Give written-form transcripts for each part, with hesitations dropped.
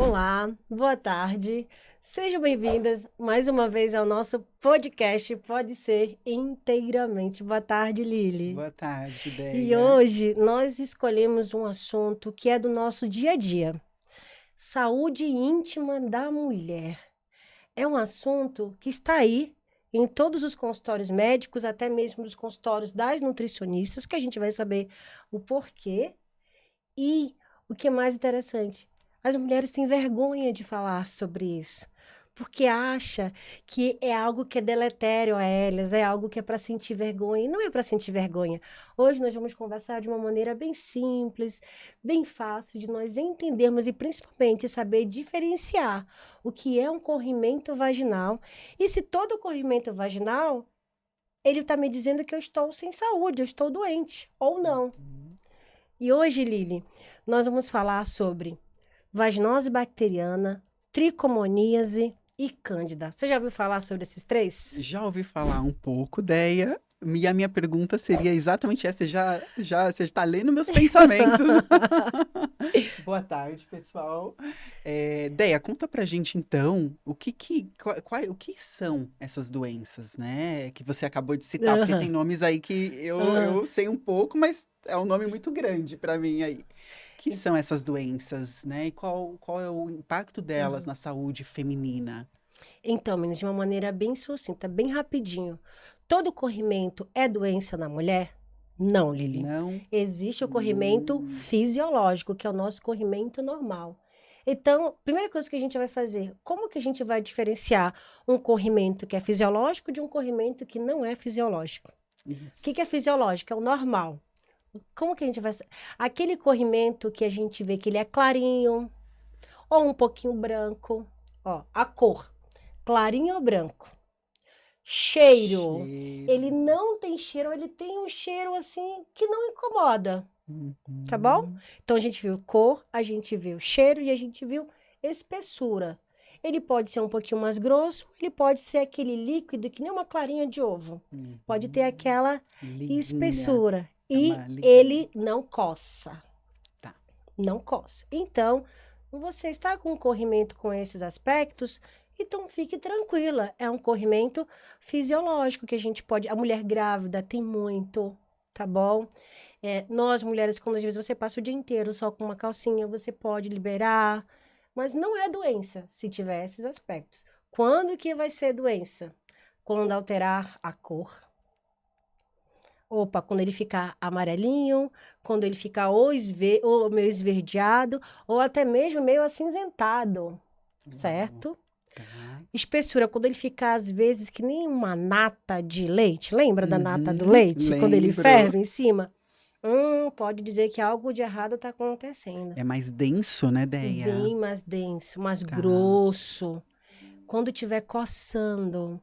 Olá, boa tarde. Sejam bem-vindas mais uma vez ao nosso podcast Pode Ser Inteiramente. Boa tarde, Lili. Boa tarde, E Deia. hoje nós escolhemos um assunto que é do nosso dia a dia: saúde íntima da mulher. É um assunto que está aí em todos os consultórios médicos, até mesmo nos consultórios das nutricionistas, que a gente vai saber o porquê. E o que é mais interessante, as mulheres têm vergonha de falar sobre isso, porque acha que é algo que é deletério a elas, é algo que é para sentir vergonha, e não é para sentir vergonha. Hoje nós vamos conversar de uma maneira bem simples, bem fácil de nós entendermos e principalmente saber diferenciar o que é um corrimento vaginal e se todo corrimento vaginal ele está me dizendo que eu estou sem saúde, eu estou doente ou não. E hoje, Lili, nós vamos falar sobre vaginose bacteriana, tricomoníase e cândida. Você já ouviu falar sobre esses três? Já ouvi falar um pouco, Deia, e a minha pergunta seria exatamente essa. Você está lendo meus pensamentos. Boa tarde, pessoal. Deia, conta pra gente então o que são essas doenças, né? Que você acabou de citar, porque tem Aham, nomes aí que aham. eu sei um pouco, mas é um nome muito grande pra mim aí. Que são essas doenças, né? E qual é o impacto delas Aham. na saúde feminina? Então, meninas, de uma maneira bem sucinta, bem rapidinho. Todo corrimento é doença na mulher? Não, Lili. Não. Existe o corrimento Hum, fisiológico, que é o nosso corrimento normal. Então, primeira coisa que a gente vai fazer, como que a gente vai diferenciar um corrimento que é fisiológico de um corrimento que não é fisiológico? O que é isso. fisiológico? É o normal. Como que a gente vai... Aquele corrimento que a gente vê que ele é clarinho ou um pouquinho branco. Ó, a cor, clarinho ou branco. Cheiro. Ele Cheiro. não tem cheiro, ele tem um cheiro assim que não incomoda, tá bom? Uhum. Então a gente viu cor, a gente viu cheiro e a gente viu espessura. Ele pode ser um pouquinho mais grosso, ele pode ser aquele líquido que nem uma clarinha de ovo. Pode ter Uhum. aquela Liguinha. espessura É e uma liguinha. ele não coça, Tá. não coça. Então, você está com um corrimento com esses aspectos, então fique tranquila. É um corrimento fisiológico que a gente pode. A mulher grávida tem muito, tá bom? Nós mulheres, quando às vezes você passa o dia inteiro só com uma calcinha, você pode liberar, mas não é doença se tiver esses aspectos. Quando que vai ser doença? Quando alterar a cor. Opa, quando ele ficar amarelinho, quando ele ficar ou meio esverdeado, ou até mesmo meio acinzentado, Uau. certo? Tá. Espessura, quando ele ficar, às vezes, que nem uma nata de leite. Lembra da nata do Uhum. leite? Quando ele Lembro. ferve em cima? Pode dizer que algo de errado está acontecendo. É mais denso, né, Deia? Bem mais denso, mais Tá. grosso. Quando estiver coçando.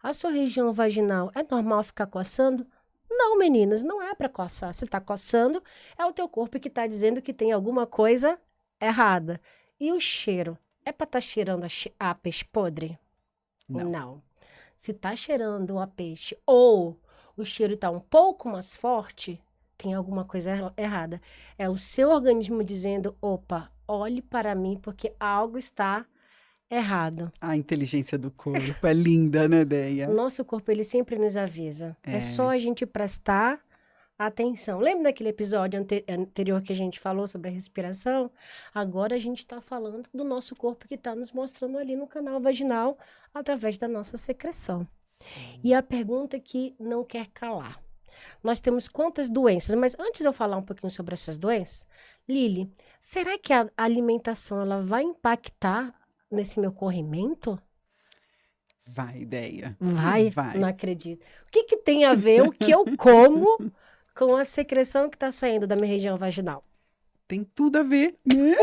A sua região vaginal, é normal ficar coçando? Não, meninas, não é para coçar. Se tá coçando, é o teu corpo que tá dizendo que tem alguma coisa errada. E o cheiro? É para estar cheirando a peixe podre? Não. Não. Se tá cheirando a peixe ou o cheiro tá um pouco mais forte, tem alguma coisa errada. É o seu organismo dizendo: opa, olhe para mim porque algo está errado. A inteligência do corpo é linda, né, O Deia? nosso corpo, ele sempre nos avisa. É só É. a gente prestar atenção. Lembra daquele episódio anterior que a gente falou sobre a respiração? Agora a gente está falando do nosso corpo que está nos mostrando ali no canal vaginal através da nossa secreção. E Sim. a pergunta que não quer calar. Nós temos quantas doenças? Mas antes de eu falar um pouquinho sobre essas doenças, Lili, será que a alimentação ela vai impactar nesse meu corrimento? Vai, Deia. Vai? Não Vai. acredito. O que que tem a ver o que eu como com a secreção que está saindo da minha região vaginal? Tem tudo a ver, né?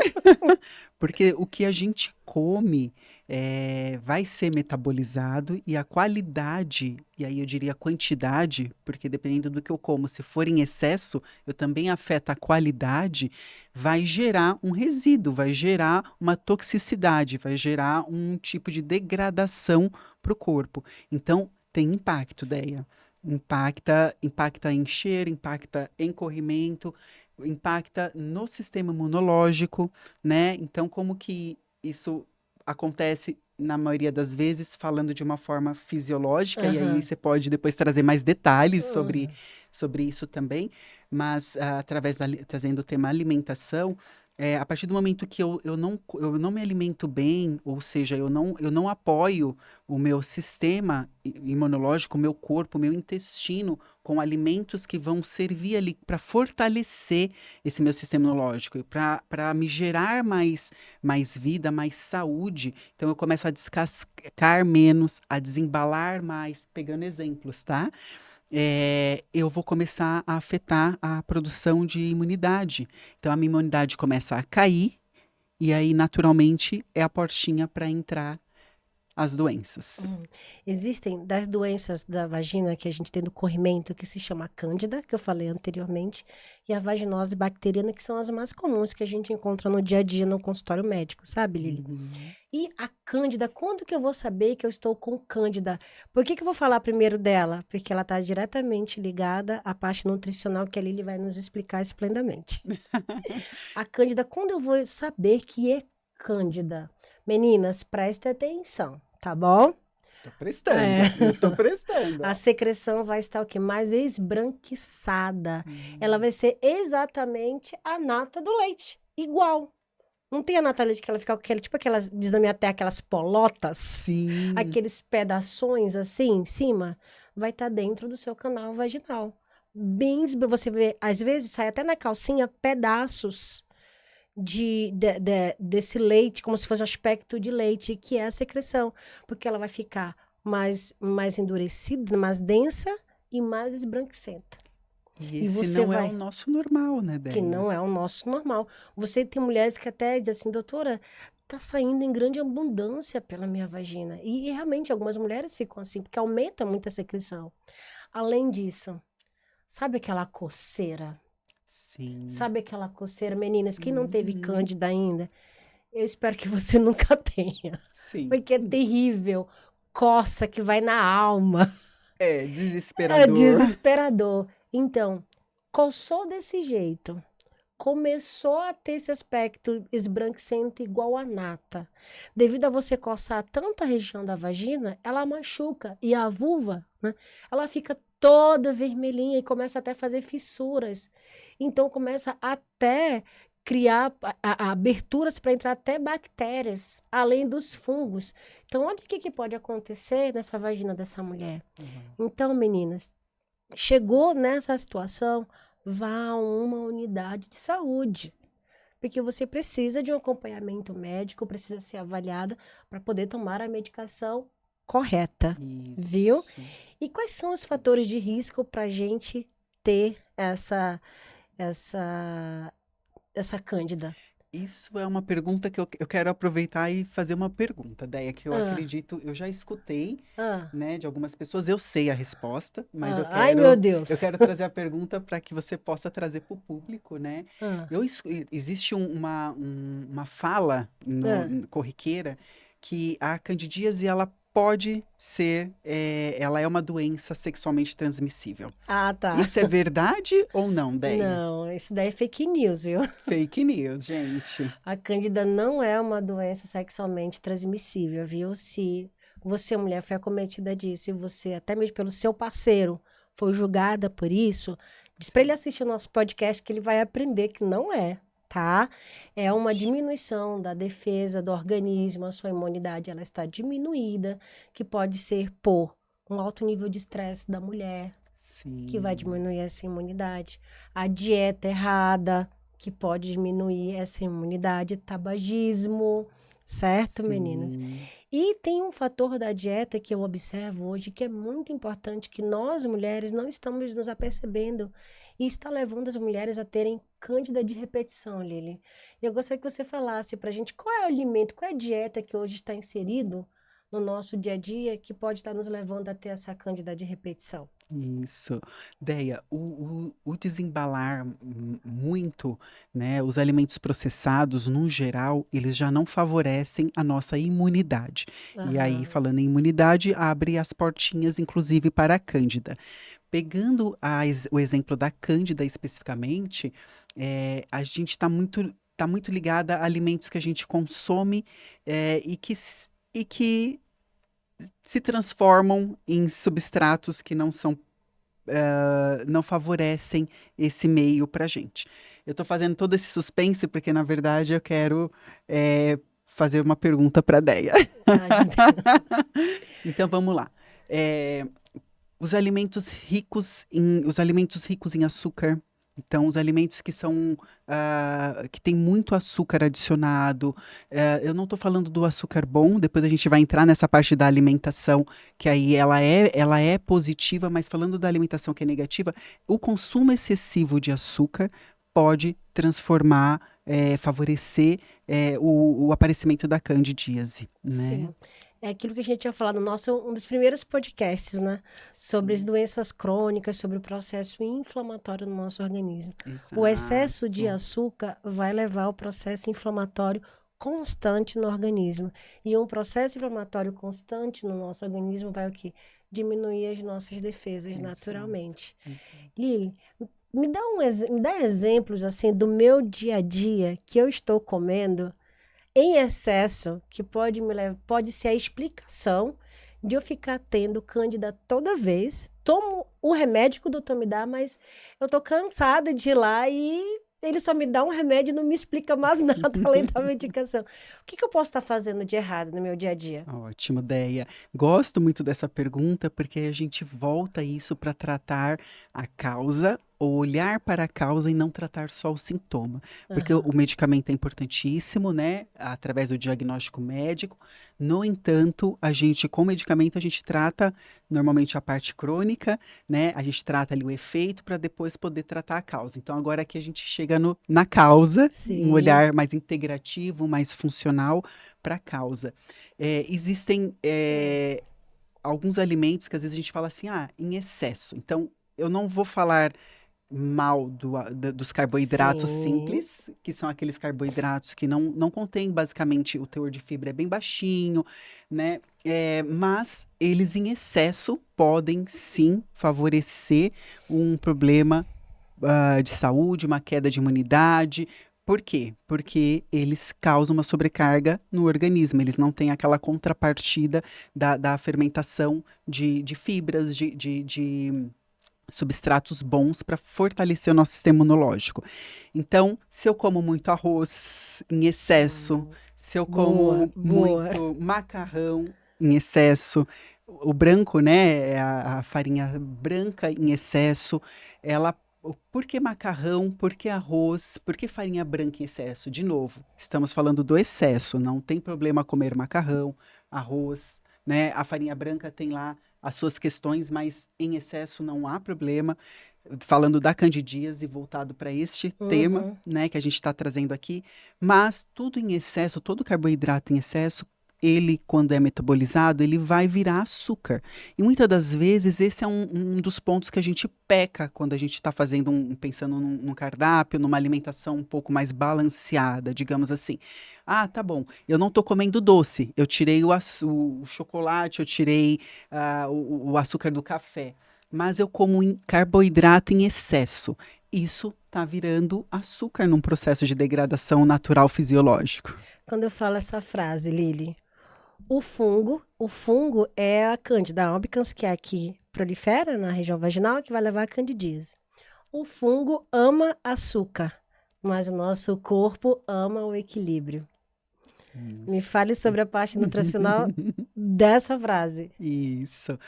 Porque o que a gente come vai ser metabolizado e a qualidade, e aí eu diria a quantidade, porque dependendo do que eu como, se for em excesso, eu também afeta a qualidade, vai gerar um resíduo, vai gerar uma toxicidade, vai gerar um tipo de degradação para o corpo. Então, tem impacto, Deia. Impacta em cheiro, impacta em corrimento. impacta no sistema imunológico, né? Então, como que isso acontece na maioria das vezes, falando de uma forma fisiológica, e aí Aham. você pode depois trazer mais detalhes Aham. sobre isso também, mas através trazendo o tema alimentação, a partir do momento que eu não me alimento bem, ou seja, eu não apoio o meu sistema imunológico, o meu corpo, o meu intestino, com alimentos que vão servir ali para fortalecer esse meu sistema imunológico, para me gerar mais vida, mais saúde. Então eu começo a descascar menos, a desembalar mais, pegando exemplos, tá? Eu vou começar a afetar a produção de imunidade. Então a minha imunidade começa a cair, e aí naturalmente é a portinha para entrar as doenças. Hum. Existem das doenças da vagina que a gente tem do corrimento, que se chama cândida, que eu falei anteriormente, e a vaginose bacteriana, que são as mais comuns que a gente encontra no dia a dia no consultório médico, sabe, Lili? Uhum. E a cândida, quando que eu vou saber que eu estou com cândida? Por que que eu vou falar primeiro dela? Porque ela está diretamente ligada à parte nutricional que a Lili vai nos explicar esplendamente. A cândida, quando eu vou saber que é cândida? Meninas, prestem atenção, tá bom? Tô É. prestando, eu tô prestando, A ó. secreção vai estar o quê? Mais esbranquiçada. Ela Hum. vai ser exatamente a nata do leite. Igual. Não tem a nata leite que ela fica com aquele, tipo aquelas, diz na minha terra, aquelas polotas, Sim, aqueles pedaços assim em cima, vai estar dentro do seu canal vaginal. Bem, você vê, às vezes sai até na calcinha pedaços desse leite, como se fosse um aspecto de leite, que é a secreção, porque ela vai ficar mais endurecida, mais densa e mais esbranquiçenta. e E esse você não é o vai, nosso normal, né, que Deia? não é o nosso normal. Você tem mulheres que até dizem assim, doutora, tá saindo em grande abundância pela minha vagina. E realmente algumas mulheres ficam assim, porque aumenta muito a secreção. Além disso, sabe aquela coceira? Sim. Sabe aquela coceira, meninas? Quem não teve Uhum. cândida ainda? Eu espero que você nunca tenha, Sim. porque é terrível. Coça que vai na alma. É É desesperador. desesperador. Então, coçou desse jeito. Começou a ter esse aspecto esbranquiçento igual a nata. Devido a você coçar tanta região da vagina, ela machuca. E a vulva, né? Ela fica toda vermelhinha e começa até a fazer fissuras. Então começa até criar aberturas para entrar até bactérias, além dos fungos. Então olha o que que pode acontecer nessa vagina dessa mulher. Uhum. Então, meninas, chegou nessa situação, vá a uma unidade de saúde. Porque você precisa de um acompanhamento médico, precisa ser avaliada para poder tomar a medicação correta, viu? Isso. E quais são os fatores de risco para a gente ter essa, essa cândida? Isso é uma pergunta que eu quero aproveitar e fazer uma pergunta, Deia, que eu Ah, acredito, eu já escutei, ah, né, de algumas pessoas, eu sei a resposta, mas Ai, meu eu Deus. quero trazer a pergunta para que você possa trazer para o público, né? Ah, Existe uma fala ah. corriqueira que a candidíase, ela pode ser, ela é uma doença sexualmente transmissível. Ah, tá. Isso é verdade ou não, Deia? Não, isso daí é fake news, viu? Fake news, gente. A cândida não é uma doença sexualmente transmissível, viu? Se você, mulher, foi acometida disso e você, até mesmo pelo seu parceiro, foi julgada por isso, diz para ele assistir o nosso podcast que ele vai aprender que não é, tá? É uma diminuição da defesa do organismo, a sua imunidade ela está diminuída, que pode ser por um alto nível de estresse da mulher, que vai Sim, diminuir essa imunidade. A dieta errada, que pode diminuir essa imunidade. Tabagismo, certo, meninas? sim, E tem um fator da dieta que eu observo hoje que é muito importante, que nós mulheres não estamos nos apercebendo e está levando as mulheres a terem cândida de repetição, Lili. E eu gostaria que você falasse pra gente qual é o alimento, qual é a dieta que hoje está inserido no nosso dia a dia que pode estar nos levando a ter essa cândida de repetição. isso. Deia, o desembalar muito, né, os alimentos processados, no geral, eles já não favorecem a nossa imunidade. E aí, Aham. falando em imunidade, abre as portinhas, inclusive, para a cândida. Pegando o exemplo da Cândida especificamente, a gente tá muito ligada a alimentos que a gente consome e que se transformam em substratos que não favorecem esse meio para gente. Eu estou fazendo todo esse suspense porque, na verdade, eu quero fazer uma pergunta para a Deia. Ai, meu Deus. Então, vamos lá. É, os alimentos ricos em açúcar. Então, os alimentos que que têm muito açúcar adicionado. Eu não estou falando do açúcar bom, depois a gente vai entrar nessa parte da alimentação, que aí ela é positiva, mas falando da alimentação que é negativa, o consumo excessivo de açúcar pode transformar, favorecer, o aparecimento da candidíase, né? Sim. É aquilo que a gente tinha falado no nosso, um dos primeiros podcasts, né? Sobre as Sim, doenças crônicas, sobre o processo inflamatório no nosso organismo. O excesso de exato. açúcar vai levar ao processo inflamatório constante no organismo. E um processo inflamatório constante no nosso organismo vai o quê? Diminuir as nossas defesas Exato, naturalmente. exato. Lili, me dá exemplos assim do meu dia a dia que eu estou comendo em excesso, que pode ser a explicação de eu ficar tendo cândida toda vez. Tomo o remédio que o doutor me dá, mas eu tô cansada de ir lá e ele só me dá um remédio e não me explica mais nada além da medicação. O que que eu posso estar fazendo de errado no meu dia a dia? Ótimo, Deia. Gosto muito dessa pergunta porque a gente volta isso para tratar a causa, ou olhar para a causa e não tratar só o sintoma. Porque o Aham. medicamento é importantíssimo, né? Através do diagnóstico médico. No entanto, com medicamento, a gente trata normalmente a parte crônica, né? A gente trata ali o efeito para depois poder tratar a causa. Então, agora aqui a gente chega na causa, um Sim. olhar mais integrativo, mais funcional para a causa. Existem alguns alimentos que às vezes a gente fala assim, em excesso. Então, eu não vou falar mal dos carboidratos Sim. simples, que são aqueles carboidratos que não contêm basicamente o teor de fibra é bem baixinho, né? Mas eles em excesso podem sim favorecer um problema de saúde, uma queda de imunidade. Por quê? Porque eles causam uma sobrecarga no organismo, eles não têm aquela contrapartida da fermentação de fibras, de substratos bons para fortalecer o nosso sistema imunológico. Então, se eu como muito arroz em excesso, Hum, se eu boa, como boa. muito macarrão em excesso, o branco, né, a farinha branca em excesso, ela por que macarrão? Por que arroz? Por que farinha branca em excesso? De novo, estamos falando do excesso. Não tem problema comer macarrão, arroz, né? A farinha branca tem lá as suas questões, mas em excesso não há problema. Falando da candidíase, voltado para este tema, Uhum. né, que a gente está trazendo aqui, mas tudo em excesso, todo carboidrato em excesso, ele, quando é metabolizado, ele vai virar açúcar. E muitas das vezes esse é um dos pontos que a gente peca quando a gente está fazendo pensando num cardápio, numa alimentação um pouco mais balanceada, digamos assim. Ah, tá bom, eu não estou comendo doce, eu tirei o chocolate, eu tirei o açúcar do café, mas eu como carboidrato em excesso. Isso está virando açúcar num processo de degradação natural fisiológico. Quando eu falo essa frase, Lili, o fungo é a Candida albicans, que é a que prolifera na região vaginal, que vai levar a candidíase. O fungo ama açúcar, mas o nosso corpo ama o equilíbrio. Me fale Isso. sobre a parte nutricional dessa frase. Isso.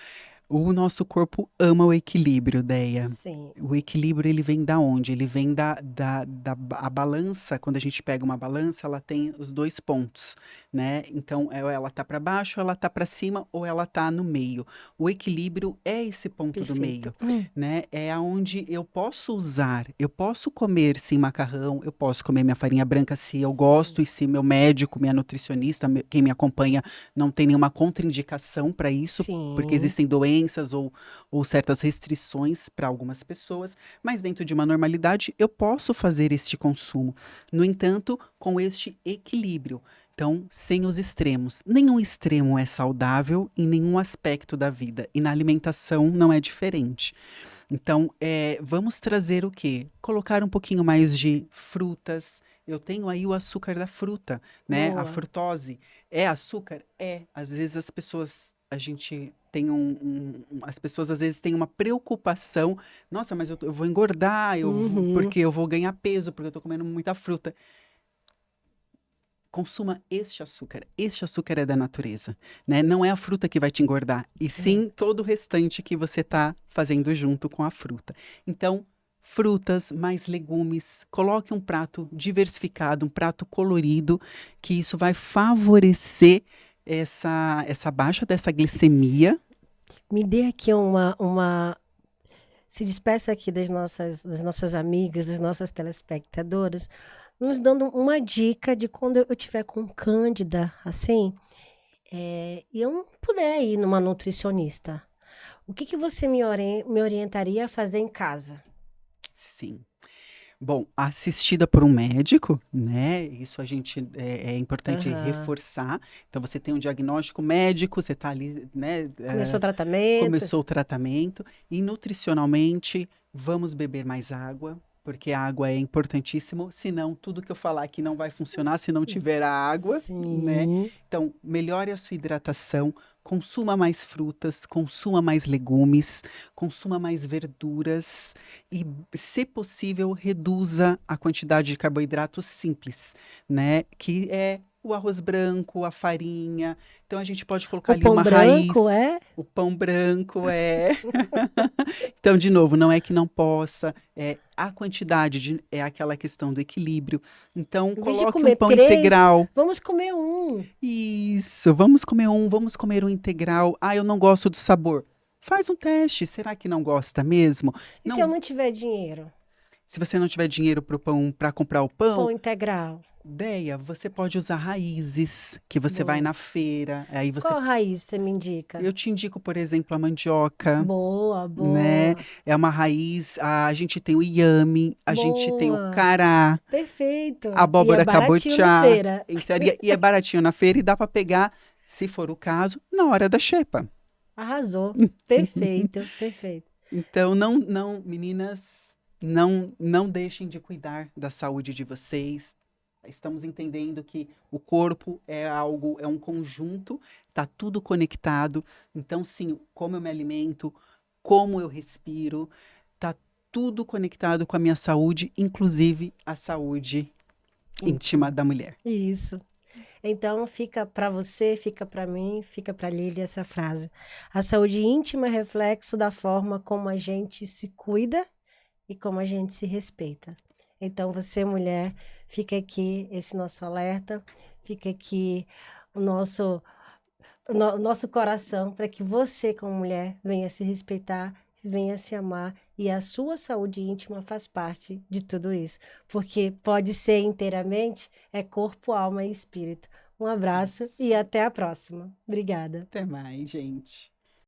O nosso corpo ama o equilíbrio, Deia. Sim, O equilíbrio, ele vem da onde? Ele vem a balança. Quando a gente pega uma balança, ela tem os dois pontos, né? Então, ela tá para baixo, ela tá para cima, ou ela tá no meio. O equilíbrio é esse ponto do perfeito. meio, né? É aonde eu posso usar, eu posso comer sim macarrão, eu posso comer minha farinha branca se eu Sim, gosto e se meu médico, minha nutricionista, quem me acompanha não tem nenhuma contraindicação para isso, porque sim, existem doenças ou certas restrições para algumas pessoas, mas dentro de uma normalidade eu posso fazer este consumo. No entanto, com este equilíbrio. Então, sem os extremos. Nenhum extremo é saudável em nenhum aspecto da vida. E na alimentação não é diferente. Então, vamos trazer o quê? Colocar um pouquinho mais de frutas. Eu tenho aí o açúcar da fruta, né? A Boa. frutose. É açúcar? É. Às vezes as pessoas, a gente tem as pessoas às vezes têm uma preocupação. Nossa, mas eu vou engordar, Uhum. porque eu vou ganhar peso, porque eu tô comendo muita fruta. Consuma este açúcar. Este açúcar é da natureza, né? Não é a fruta que vai te engordar, e É. sim todo o restante que você está fazendo junto com a fruta. Então, frutas, mais legumes, coloque um prato diversificado, um prato colorido, que isso vai favorecer essa baixa dessa glicemia. Me dê aqui uma. Se despeça aqui das nossas amigas, das nossas telespectadoras, nos dando uma dica de quando eu tiver com cândida, assim, e eu não puder ir numa nutricionista. O que que você me orientaria a fazer em casa? Sim. Bom, assistida por um médico, né? Isso a gente é importante Aham. reforçar. Então, você tem um diagnóstico médico, você está ali, né? Começou o tratamento? Começou o tratamento. E nutricionalmente, vamos beber mais água, porque a água é importantíssimo. Senão, tudo que eu falar aqui não vai funcionar se não tiver a água, né? Sim. Então, melhore a sua hidratação. Consuma mais frutas, consuma mais legumes, consuma mais verduras e, se possível, reduza a quantidade de carboidratos simples, né? Que é o arroz branco, a farinha. Então a gente pode colocar O ali pão uma branco raiz, é? o pão branco é. Então, de novo, não é que não possa, a quantidade é aquela questão do equilíbrio. Então, Em vez de coloque um comer pão três, integral. vamos comer um. Isso, vamos comer um integral. Ah, eu não gosto do sabor. Faz um teste. Será que não gosta mesmo? E se eu Não, não tiver dinheiro? se você não tiver dinheiro para o pão, para comprar o Pão pão, integral. ideia, você pode usar raízes, que você vai Boa. na feira, aí você, Qual raiz você me indica? eu te indico, por exemplo, a mandioca, Boa, né? boa, É uma raiz, a gente tem o inhame, a gente tem o boa. cará, Perfeito. E é abóbora baratinho na cabotiá, feira. e é baratinho na feira e dá para pegar, se for o caso, na hora da xepa. Arrasou. Perfeito, perfeito. Então, meninas, não deixem de cuidar da saúde de vocês. Estamos entendendo que o corpo é algo, é um conjunto, tá tudo conectado. Então, sim, como eu me alimento, como eu respiro, tá tudo conectado com a minha saúde, inclusive a saúde íntima Íntima. da mulher. Isso. Então, fica para você, fica para mim, fica para Lili essa frase. A saúde íntima é reflexo da forma como a gente se cuida e como a gente se respeita. Então, você, mulher, fica aqui esse nosso alerta, fica aqui o o nosso coração para que você, como mulher, venha se respeitar, venha se amar e a sua saúde íntima faz parte de tudo isso, porque pode ser inteiramente é corpo, alma e espírito. Um abraço Isso. e até a próxima. Obrigada. Até mais, gente.